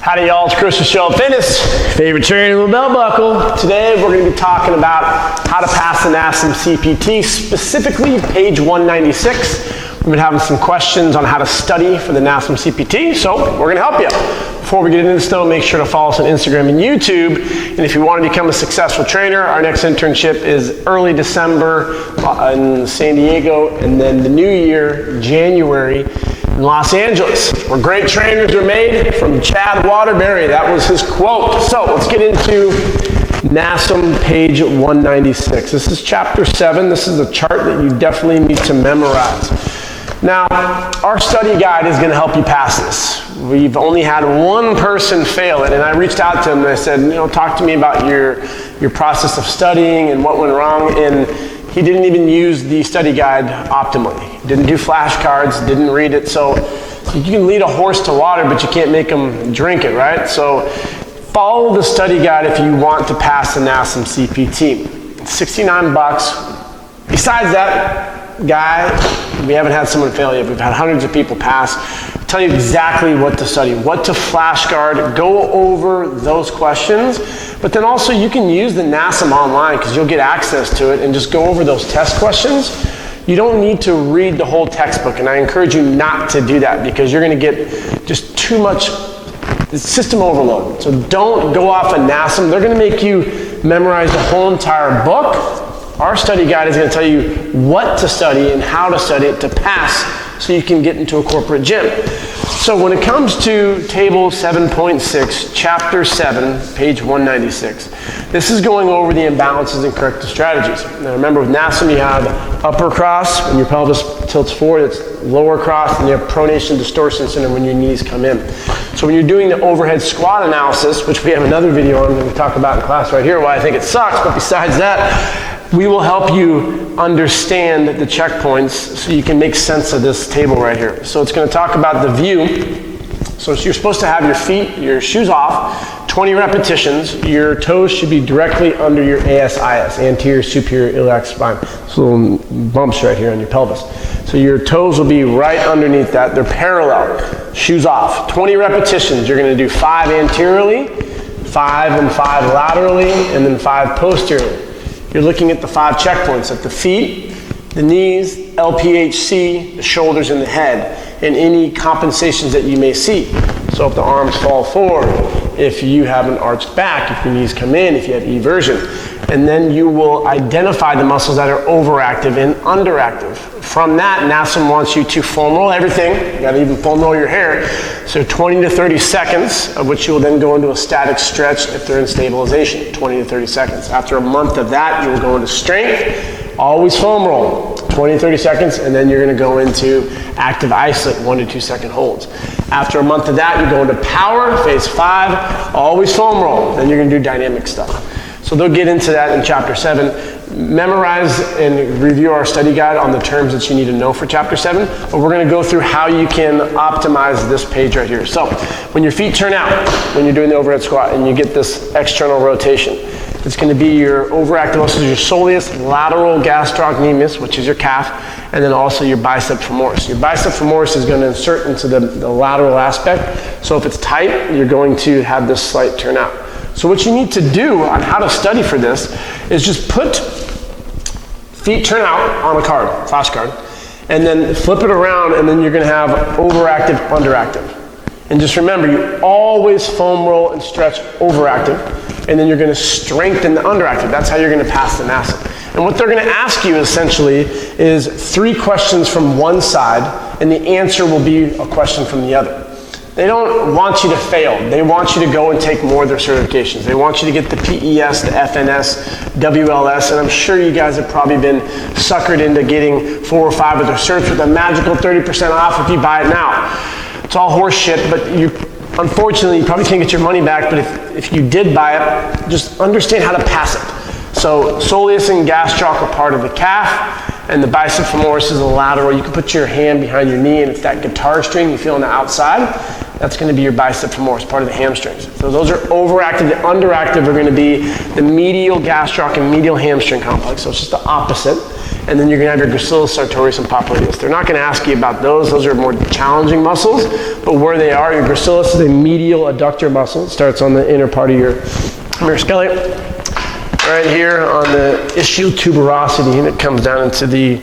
Howdy y'all, it's Chris with Show Up Fitness, favorite trainer with a belt buckle. Today we're going to be talking about how to pass the Nasm CPT, specifically page 196. We've been having some questions on how to study for the Nasm CPT, so we're going to help you. Before we get into this though, make sure to follow us on Instagram and YouTube. And if you want to become a successful trainer, our next internship is early December in San Diego, and then the new year, January, in Los Angeles, where great trainers are made, from Chad Waterbury. That was his quote. So let's get into Nasm page 196. This is chapter 7. This is a chart that you definitely need to memorize. Now, our study guide is going to help you pass this. We've only had one person fail it, and I reached out to him and I said, talk to me about your process of studying and what went wrong. And he didn't even use the study guide optimally. Didn't do flashcards, didn't read it. So you can lead a horse to water, but you can't make him drink it, right? So follow the study guide if you want to pass the Nasm CPT. It's $69. Besides that guy, we haven't had someone fail yet. We've had hundreds of people pass. Tell you exactly what to study, what to flashcard, go over those questions. But then also you can use the Nasm online because you'll get access to it and just go over those test questions. You don't need to read the whole textbook, and I encourage you not to do that because you're going to get just too much system overload. So don't go off of Nasm. They're going to make you memorize the whole entire book. Our study guide is going to tell you what to study and how to study it to pass so you can get into a corporate gym. So when it comes to table 7.6, chapter 7, page 196, this is going over the imbalances and corrective strategies. Now remember, with Nasm you have upper cross when your pelvis tilts forward, it's lower cross, and you have pronation distortion center when your knees come in. So when you're doing the overhead squat analysis, which we have another video on that we talk about in class right here, why I think it sucks, but besides that, we will help you understand the checkpoints so you can make sense of this table right here. So it's going to talk about the view. So you're supposed to have your feet, your shoes off, 20 repetitions. Your toes should be directly under your ASIS, anterior superior iliac spine. Those little bumps right here on your pelvis. So your toes will be right underneath that. They're parallel. Shoes off. 20 repetitions. You're going to do 5 anteriorly, 5 and 5 laterally, and then 5 posteriorly. You're looking at the 5 checkpoints at the feet, the knees, LPHC, the shoulders, and the head, and any compensations that you may see. So if the arms fall forward, if you have an arched back, if your knees come in, if you have eversion. And then you will identify the muscles that are overactive and underactive. From that, Nasm wants you to foam roll everything. You gotta even foam roll your hair. So 20 to 30 seconds, of which you will then go into a static stretch if they're in stabilization, 20 to 30 seconds. After a month of that, you will go into strength. Always foam roll, 20 to 30 seconds, and then you're gonna go into active isolate, 1 to 2 second holds. After a month of that, you go into power, phase 5, always foam roll. Then you're gonna do dynamic stuff. So they'll get into that in chapter 7. Memorize and review our study guide on the terms that you need to know for chapter 7, but we're going to go through how you can optimize this page right here. So when your feet turn out, when you're doing the overhead squat and you get this external rotation, it's going to be your overactive muscles, your soleus lateral gastrocnemius, which is your calf, and then also your bicep femoris. Your bicep femoris is going to insert into the lateral aspect. So if it's tight, you're going to have this slight turn out. So what you need to do on how to study for this is just put feet turn out on a card, flashcard, and then flip it around, and then you're going to have overactive, underactive. And just remember, you always foam roll and stretch overactive, and then you're going to strengthen the underactive. That's how you're going to pass the Nasm. And what they're going to ask you essentially is 3 questions from one side, and the answer will be a question from the other. They don't want you to fail. They want you to go and take more of their certifications. They want you to get the PES, the FNS, WLS, and I'm sure you guys have probably been suckered into getting 4 or 5 of their certs with a magical 30% off if you buy it now. It's all horse shit, but unfortunately, you probably can't get your money back, but if you did buy it, just understand how to pass it. So soleus and gastroc are part of the calf, and the bicep femoris is the lateral. You can put your hand behind your knee, and it's that guitar string you feel on the outside. That's going to be your bicep femoris, part of the hamstrings. So those are overactive. The underactive are going to be the medial gastroc and medial hamstring complex. So it's just the opposite. and then you're going to have your gracilis sartorius and popliteus. They're not going to ask you about those. Those are more challenging muscles, but where they are, your gracilis is a medial adductor muscle. It starts on the inner part of your scalene, right here on the ischial tuberosity, and it comes down into the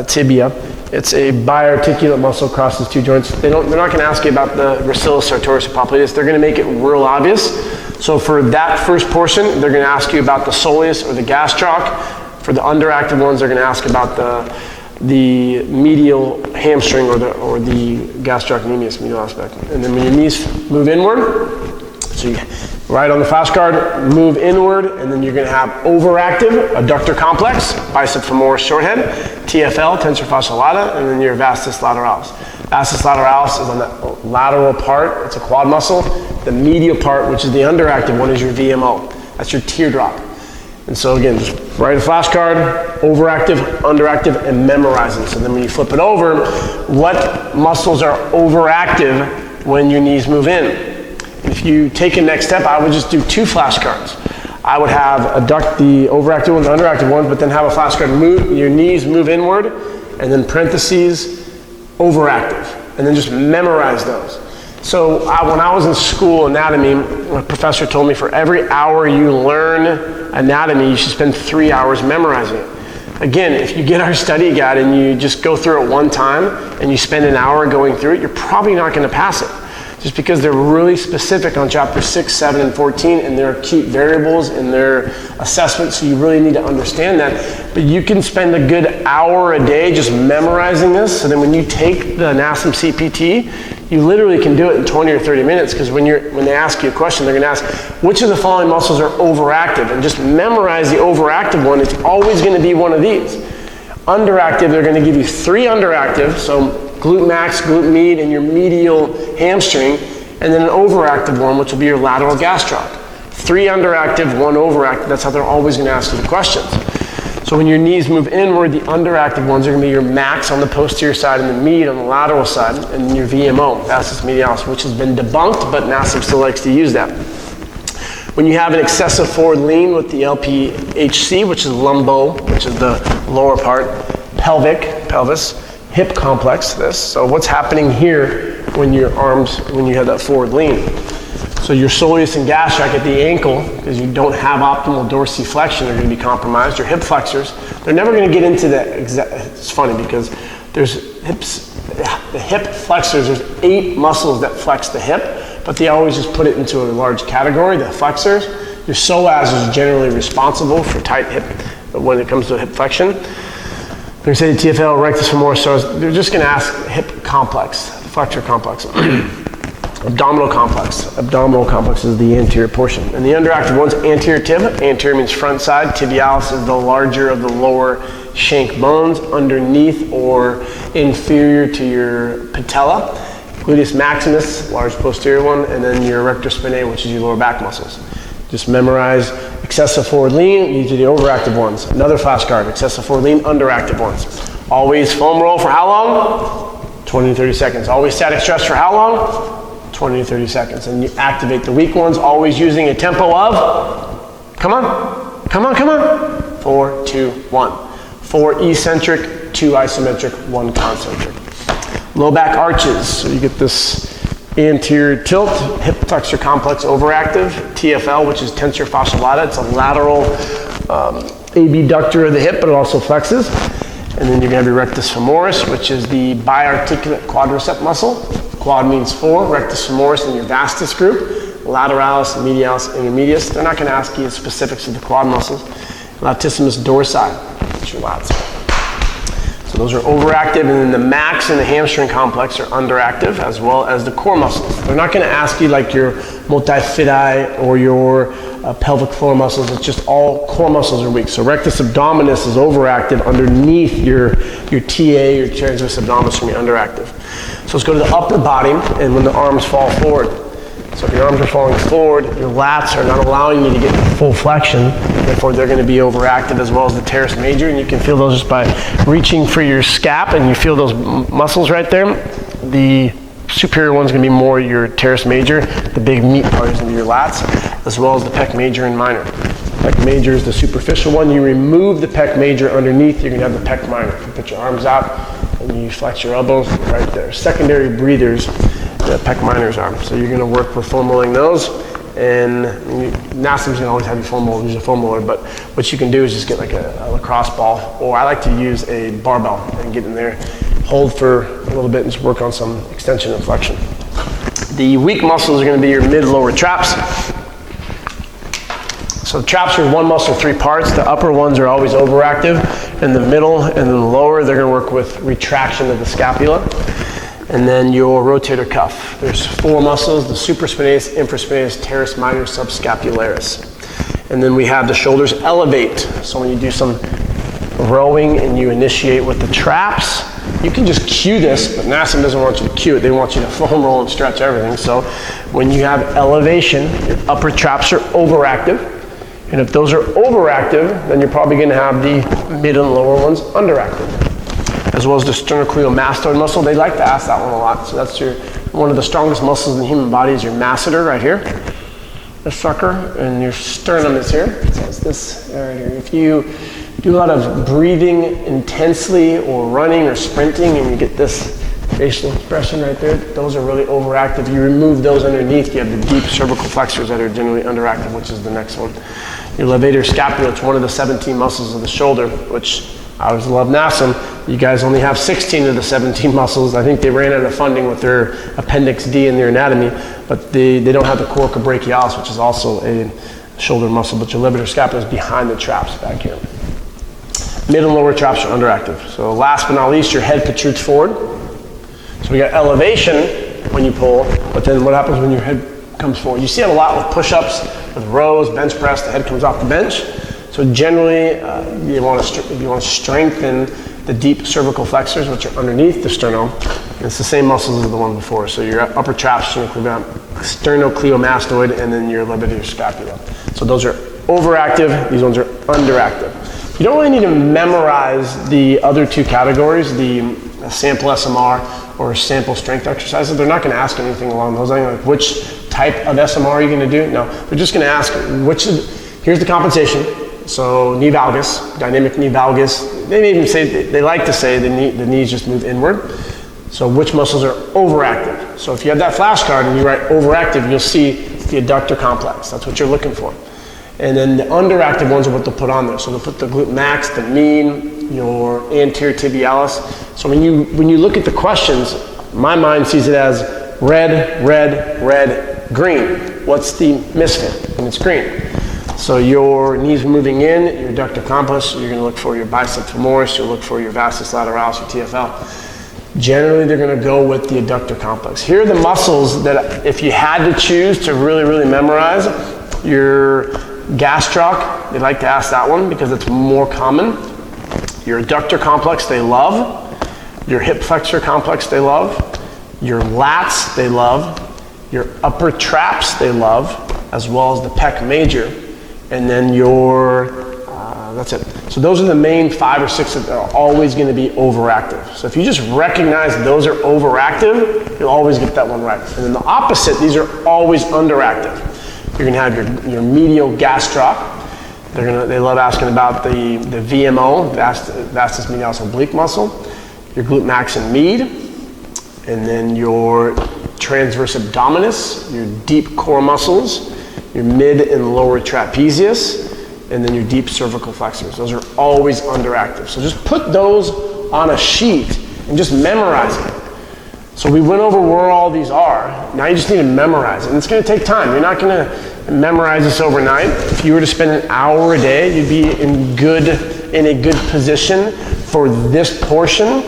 tibia. It's a biarticulate muscle across these two joints. They're not going to ask you about the gracilis sartorius and popliteus. They're going to make it real obvious. So for that first portion, they're going to ask you about the soleus or the gastroc. For the underactive ones, they're going to ask about the medial hamstring or the gastrocnemius medial aspect. And then when your knees move inward, so you right on the flashcard, move inward, and then you're going to have overactive adductor complex, bicep femoris shorthead, TFL, tensor fascia lata, and then your vastus lateralis. Vastus lateralis is on the lateral part. It's a quad muscle. The medial part, which is the underactive one, is your VMO. That's your teardrop. And so again, just write a flashcard, overactive, underactive, and memorize them. So then when you flip it over, what muscles are overactive when your knees move in? And if you take a next step, I would just do 2 flashcards. I would have the overactive ones, underactive ones, but then have a flashcard, your knees move inward, and then parentheses, overactive. And then just memorize those. So when I was in school, anatomy, a professor told me for every hour you learn anatomy, you should spend 3 hours memorizing it. Again, if you get our study guide and you just go through it one time and you spend an hour going through it, you're probably not going to pass it. Just because they're really specific on chapter 6, 7, and 14, and their acute variables in their assessment, so you really need to understand that. But you can spend a good hour a day just memorizing this, so then when you take the Nasm CPT, you literally can do it in 20 or 30 minutes, because when they ask you a question, they're going to ask, which of the following muscles are overactive? And just memorize the overactive one. It's always going to be one of these. Underactive, they're going to give you 3 underactive, so glute max, glute med, and your medial hamstring, and then an overactive one, which will be your lateral gastroc. 3 underactive, 1 overactive. That's how they're always going to ask you the questions. So when your knees move inward, the underactive ones are going to be your max on the posterior side and the med on the lateral side, and then your VMO, vastus medialis, which has been debunked, but Nasm still likes to use that. When you have an excessive forward lean with the LPHC, which is lumbo, which is the lower part, pelvis, hip complex, this. So what's happening here when your arms, when you have that forward lean? So your soleus and gastric at the ankle, because you don't have optimal dorsiflexion, are going to be compromised. Your hip flexors, they're never going to get into the it's funny because the hip flexors, there's 8 muscles that flex the hip, but they always just put it into a large category, the flexors. Your psoas is generally responsible for tight hip when it comes to hip flexion. They're going to say the TFL, rectus femoris, so they're just going to ask hip complex, the flexor complex. Abdominal complex. Abdominal complex is the anterior portion. And the underactive one's anterior tib. Anterior means front side. Tibialis is the larger of the lower shank bones underneath or inferior to your patella. Gluteus maximus, large posterior one, and then your rectus spinae, which is your lower back muscles. Just memorize excessive forward lean, these are the overactive ones. Another flashcard, excessive forward lean, underactive ones. Always foam roll for how long? 20 to 30 seconds. Always static stretch for how long? 20 to 30 seconds. And you activate the weak ones, always using a tempo of, come on, 4, 2, 1. 4 eccentric, 2 isometric, 1 concentric. Low back arches, so you get this anterior tilt, hip flexor complex overactive, TFL, which is tensor fascia lata. It's a lateral abductor of the hip, but it also flexes. And then you're going to have your rectus femoris, which is the biarticulate quadricep muscle. Quad means 4, rectus femoris in your vastus group, lateralis, medialis, intermedius. They're not going to ask you the specifics of the quad muscles. Latissimus dorsi, that's your lats. So those are overactive, and then the max and the hamstring complex are underactive, as well as the core muscles. They're not going to ask you like your multifidi or your pelvic floor muscles. It's just all core muscles are weak. So rectus abdominis is overactive. Underneath your TA, your transverse abdominis, are going to be underactive. So let's go to the upper body, and when the arms fall forward. So if your arms are falling forward, your lats are not allowing you to get full flexion, therefore they're going to be overactive, as well as the teres major, and you can feel those just by reaching for your scap, and you feel those muscles right there. The superior one's going to be more your teres major, the big meat part is going to be your lats, as well as the pec major and minor. Pec major is the superficial one. You remove the pec major underneath, you're gonna have the pec minor. You put your arms out and you flex your elbows right there. Secondary breathers, the pec minors arm. So you're gonna work with foam rolling those. And Nasm's gonna always have you foam roll, use a foam roller, but what you can do is just get like a lacrosse ball, or I like to use a barbell and get in there, hold for a little bit and just work on some extension and flexion. The weak muscles are gonna be your mid-lower traps. So the traps are one muscle, three parts. The upper ones are always overactive, and the middle and then the lower, they're gonna work with retraction of the scapula. And then your rotator cuff. There's four muscles, the supraspinatus, infraspinatus, teres minor, subscapularis. And then we have the shoulders elevate. So when you do some rowing and you initiate with the traps, you can just cue this, but Nasm doesn't want you to cue it. They want you to foam roll and stretch everything. So when you have elevation, your upper traps are overactive. And if those are overactive, then you're probably gonna have the mid and lower ones underactive. As well as the sternocleidomastoid muscle. They like to ask that one a lot. So that's one of the strongest muscles in the human body is your masseter right here. This sucker, and your sternum is here. So it's this right here. If you do a lot of breathing intensely or running or sprinting and you get this facial expression right there, those are really overactive. You remove those underneath, you have the deep cervical flexors that are generally underactive, which is the next one. Your levator scapula, it's one of the 17 muscles of the shoulder, which I always love Nasm. You guys only have 16 of the 17 muscles. I think they ran out of funding with their Appendix D in their anatomy, but they don't have the coraca brachialis, which is also a shoulder muscle, but your levator scapula is behind the traps back here. Mid and lower traps are underactive. So last but not least, your head protrudes forward. So we got elevation when you pull, but then what happens when your head comes forward? You see it a lot with push-ups, with rows, bench press, the head comes off the bench. So generally, you want to strengthen the deep cervical flexors, which are underneath the sternum. And it's the same muscles as the one before. So your upper traps, sternocleidomastoid, and then your levator scapula. So those are overactive. These ones are underactive. You don't really need to memorize the other two categories, the sample SMR or sample strength exercises. They're not going to ask anything along those lines, like which type of SMR are you going to do? No, they're just going to ask here's the compensation. So knee valgus, dynamic knee valgus. They may even say, they like to say the knees just move inward. So which muscles are overactive? So if you have that flashcard and you write overactive, you'll see the adductor complex. That's what you're looking for. And then the underactive ones are what they'll put on there. So they'll put the glute max, the mean, your anterior tibialis. So when you look at the questions, my mind sees it as red, red, red, green. What's the misfit? And it's green. So your knees moving in, your adductor complex, you're going to look for your biceps femoris, you'll look for your vastus lateralis, your TFL. Generally, they're going to go with the adductor complex. Here are the muscles that if you had to choose to really, really memorize, your gastroc, they like to ask that one because it's more common. Your adductor complex, they love. Your hip flexor complex, they love. Your lats, they love. Your upper traps, they love, as well as the pec major. And then that's it. So those are the main 5 or 6 that are always going to be overactive. So if you just recognize those are overactive, you'll always get that one right. And then the opposite, these are always underactive. You're going to have your medial gastroc. They love asking about the VMO, vastus medialis oblique muscle, your glute max and med, and then your transverse abdominis, your deep core muscles, your mid and lower trapezius, and then your deep cervical flexors. Those are always underactive. So just put those on a sheet and just memorize it. So we went over where all these are. Now you just need to memorize it. And it's going to take time. You're not going to memorize this overnight. If you were to spend an hour a day, you'd be in a good position for this portion.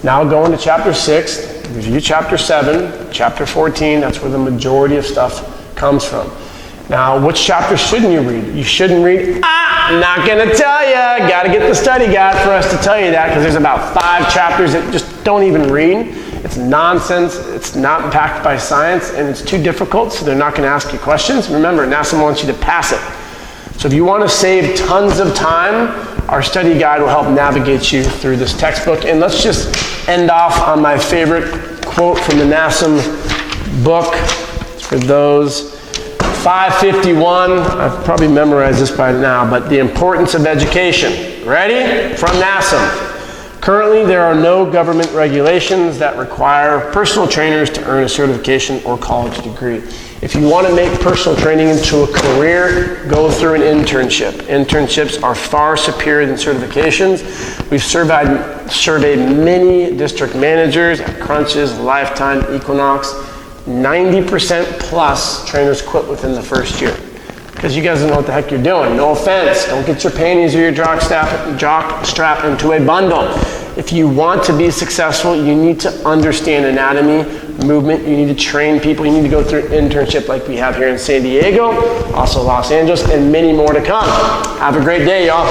Now go into chapter 6, review chapter 7, chapter 14. That's where the majority of stuff comes from. Now, which chapter shouldn't you read? You shouldn't read, I'm not gonna tell you. Gotta get the study guide for us to tell you that, because there's about 5 chapters that just don't even read. It's nonsense, it's not backed by science, and it's too difficult, so they're not gonna ask you questions. Remember, Nasm wants you to pass it. So if you wanna save tons of time, our study guide will help navigate you through this textbook. And let's just end off on my favorite quote from the Nasm book. For those 551, I've probably memorized this by now, but the importance of education. Ready? From Nasm. Currently, there are no government regulations that require personal trainers to earn a certification or college degree. If you want to make personal training into a career, go through an internship. Internships are far superior than certifications. We've surveyed many district managers at Crunches, Lifetime, Equinox. 90% plus trainers quit within the first year because you guys don't know what the heck you're doing. No offense, don't get your panties or your jock strap into a bundle. If you want to be successful, you need to understand anatomy, movement, you need to train people, you need to go through an internship like we have here in San Diego, also Los Angeles, and many more to come. Have a great day, y'all.